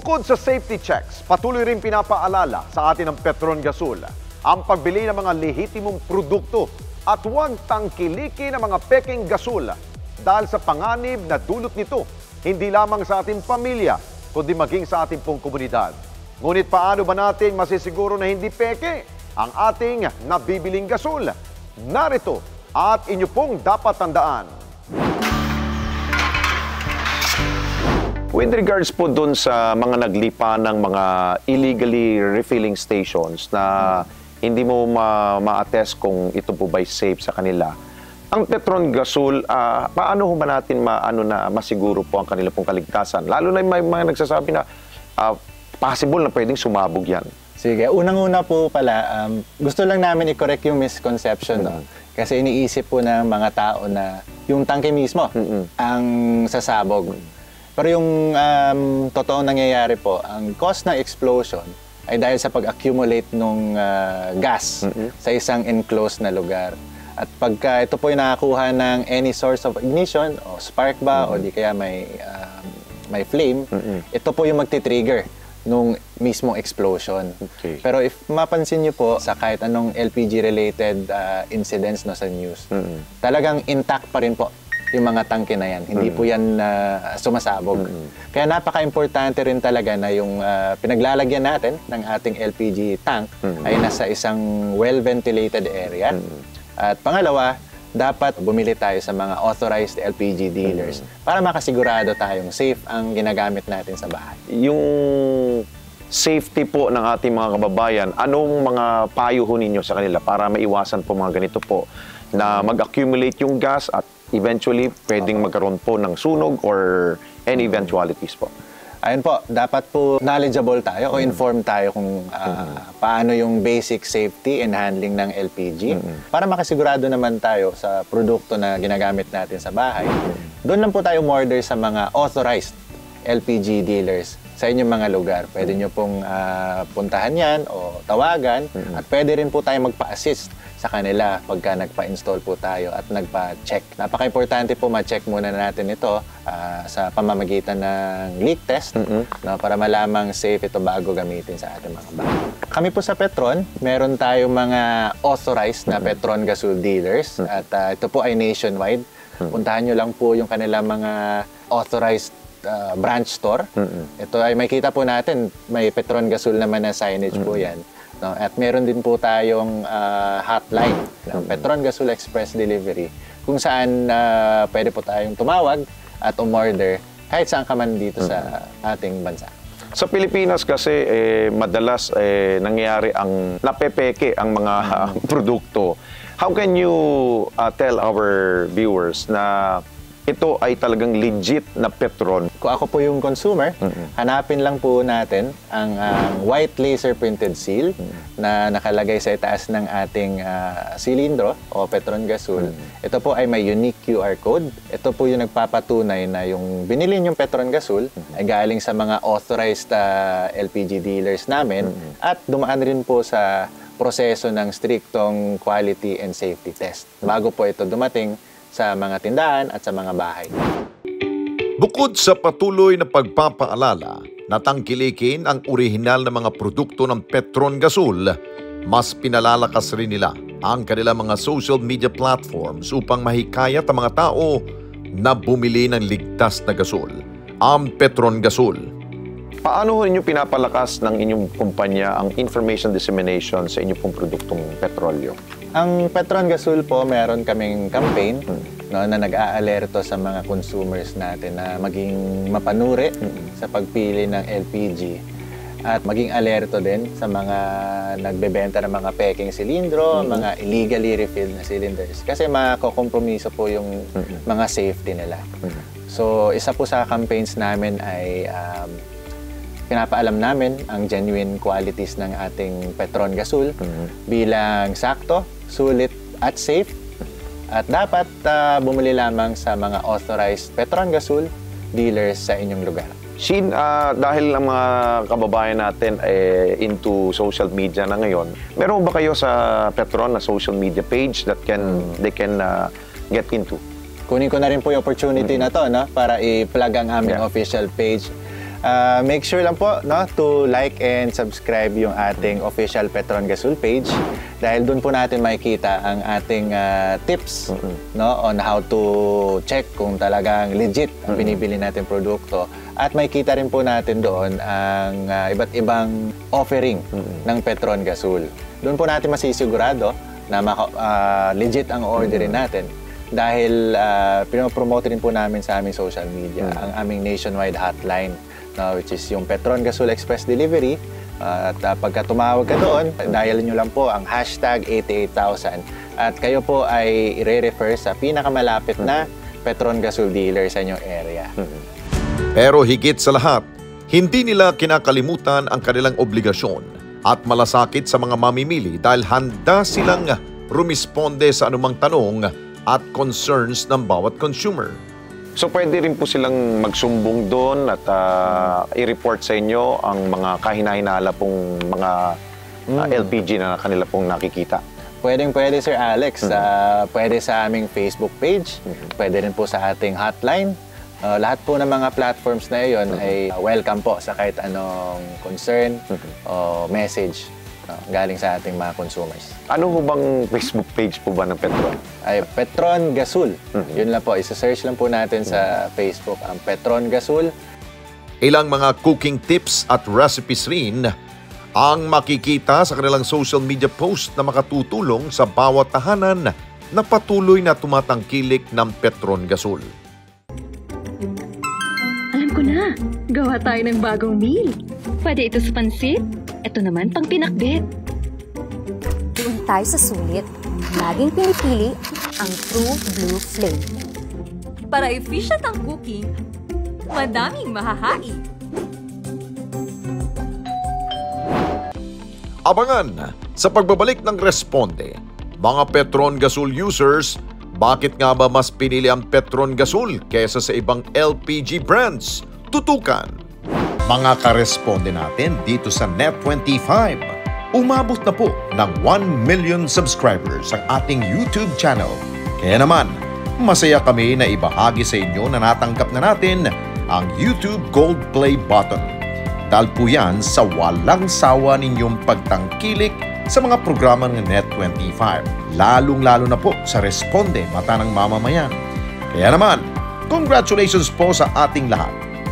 Bukod sa safety checks, patuloy rin pinapaalala sa atin ng Petron Gasol ang pagbili ng mga lehitimong produkto at huwag tangkilikin ang mga peking gasol dahil sa panganib na dulot nito, hindi lamang sa ating pamilya, kundi maging sa ating pong komunidad. Ngunit paano ba natin masisiguro na hindi peke ang ating nabibiling gasol? Narito at inyo pong dapat tandaan. With regards po dun sa mga naglipa ng mga illegally refilling stations na hindi mo ma-attest kung ito po ba'y safe sa kanila, ang Petron Gasol, paano ba natin masiguro po ang kanila pong kaligtasan? Lalo na may mga nagsasabi na possible na pwedeng sumabog yan. Sige, unang-una po pala, gusto lang namin i-correct yung misconception. No? Kasi iniisip po ng mga tao na yung tangke mismo ang sasabog. Pero yung totoong nangyayari po, ang cause ng explosion ay dahil sa pag-accumulate ng gas sa isang enclosed na lugar. At pagka ito po yung nakakuha ng any source of ignition, o spark ba, o di kaya may flame, ito po yung magti-trigger nung mismong explosion. Okay. Pero if mapansin niyo po sa kahit anong LPG-related incidents no, sa news, talagang intact pa rin po yung mga tangke na yan. Hindi po yan sumasabog. Kaya napaka-importante rin talaga na yung pinaglalagyan natin ng ating LPG tank ay nasa isang well-ventilated area. At pangalawa, dapat bumili tayo sa mga authorized LPG dealers para makasigurado tayong safe ang ginagamit natin sa bahay. Yung safety po ng ating mga kababayan, anong mga payo ho ninyo sa kanila para maiwasan po mga ganito po na mag-accumulate yung gas at eventually pwedeng magkaroon po ng sunog or any eventualities po? Ayun po, dapat po knowledgeable tayo o informed tayo kung paano yung basic safety and handling ng LPG para makasigurado naman tayo sa produkto na ginagamit natin sa bahay. Doon lang po tayo umorder sa mga authorized LPG dealers sa inyong mga lugar. Pwede nyo pong puntahan yan o tawagan at pwede rin po tayo magpa-assist sa kanila pagka nagpa-install po tayo at nagpa-check. Napaka-importante po ma-check muna natin ito sa pamamagitan ng leak test no, para malamang safe ito bago gamitin sa ating mga bahay. Kami po sa Petron, meron tayong mga authorized na Petron Gasol dealers at ito po ay nationwide. Puntahan nyo lang po yung kanilang mga authorized branch store. Ito ay makita po natin, may Petron Gasol naman na signage po yan. No, at meron din po tayong hotline ng Petron Gasol Express Delivery kung saan pwede po tayong tumawag at umorder kahit saan ka man dito sa ating bansa. Sa Pilipinas kasi madalas nangyayari ang napepeke ang mga produkto. How can you tell our viewers na ito ay talagang legit na Petron? Kung ako po yung consumer, hanapin lang po natin ang white laser printed seal na nakalagay sa itaas ng ating silindro o Petron Gasol. Ito po ay may unique QR code. Ito po yung nagpapatunay na yung binili yung Petron Gasol ay galing sa mga authorized LPG dealers namin at dumaan rin po sa proseso ng striktong quality and safety test bago po ito dumating sa mga tindahan at sa mga bahay. Bukod sa patuloy na pagpapaalala na tangkilikin ang orihinal na mga produkto ng Petron Gasol, mas pinalalakas rin nila ang kanilang mga social media platforms upang mahikayat ang mga tao na bumili ng ligtas na gasol, ang Petron Gasol. Paano ninyo pinapalakas ng inyong kumpanya ang information dissemination sa inyong pong produktong petrolyo? Ang Petron Gasol po, meron kaming campaign no, na nag-aalerto sa mga consumers natin na maging mapanuri sa pagpili ng LPG at maging alerto din sa mga nagbebenta ng mga peking silindro, mga illegally refilled na cylinders kasi makokompromiso po yung mga safety nila. So isa po sa campaigns namin ay pinapaalam namin ang genuine qualities ng ating Petron Gasol bilang sakto, sulit at safe. At dapat bumili lamang sa mga authorized Petron Gasol dealers sa inyong lugar. Shin, dahil ang mga kababayan natin into social media na ngayon, meron ba kayo sa Petron na social media page that they can get into? Kunin ko na rin po yung opportunity na to no, para i-plug ang aming official page. Make sure lang po to like and subscribe yung ating official Petron Gasol page dahil doon po natin makikita ang ating tips on how to check kung talagang legit ang binibili natin produkto. At makikita rin po natin doon ang iba't ibang offering ng Petron Gasol. Doon po natin masisigurado na legit ang orderin natin dahil pinopromote rin po namin sa aming social media ang aming nationwide hotline, which is yung Petron Gasol Express Delivery. At pagka tumawag ka doon, dial nyo lang po ang hashtag 88,000 at kayo po ay i-refer sa pinakamalapit na Petron Gasol dealer sa inyong area. Pero higit sa lahat, hindi nila kinakalimutan ang kanilang obligasyon at malasakit sa mga mamimili dahil handa silang rumisponde sa anumang tanong at concerns ng bawat consumer. So pwede rin po silang magsumbong doon at i-report sa inyo ang mga kahinahinala pong mga LPG na kanila pong nakikita. Pwede Sir Alex. Pwede sa aming Facebook page, pwede rin po sa ating hotline. Lahat po ng mga platforms na iyon ay welcome po sa kahit anong concern o message galing sa ating mga consumers. Ano ho bang Facebook page po ba ng Petron? Ay Petron Gasol. Yun lang po, isa-search lang po natin sa Facebook ang Petron Gasol. Ilang mga cooking tips at recipes rin ang makikita sa kanilang social media post na makatutulong sa bawat tahanan na patuloy na tumatangkilik ng Petron Gasol. Alam ko na, gawa tayo ng bagong meal. Pwede ito sa pansit, ito naman pang pinakbet. Doon tayo sa sulit. Laging pinipili ang True Blue Flame. Para efficient ang cooking, madaming mahahain. Abangan sa pagbabalik ng Responde. Mga Petron Gasol users, bakit nga ba mas pinili ang Petron Gasol kaysa sa ibang LPG brands? Tutukan! Mga ka-responde natin dito sa Net25, umabot na po ng 1 million subscribers ang ating YouTube channel. Kaya naman, masaya kami na ibahagi sa inyo na natanggap na natin ang YouTube Gold Play button. Dahil po yan sa walang sawa ninyong pagtangkilik sa mga programa ng Net25, lalong-lalo na po sa Responde Mata ng Mamamayan. Kaya naman, congratulations po sa ating lahat.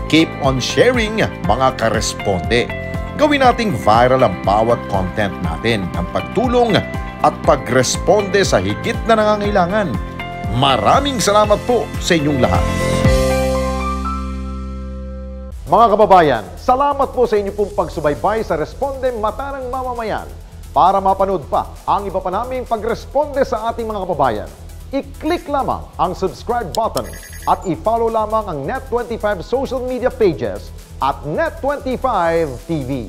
Keep on sharing, mga ka-responde. Gawin nating viral ang bawat content natin ng pagtulong at pagresponde sa higit na nangangailangan. Maraming salamat po sa inyong lahat. Mga kababayan, salamat po sa inyong pong pagsubaybay sa Responde Mata ng Mamamayan. Para mapanood pa ang iba pa naming pagresponde sa ating mga kababayan, i-click lamang ang subscribe button at i-follow lamang ang Net25 social media pages at Net25 TV.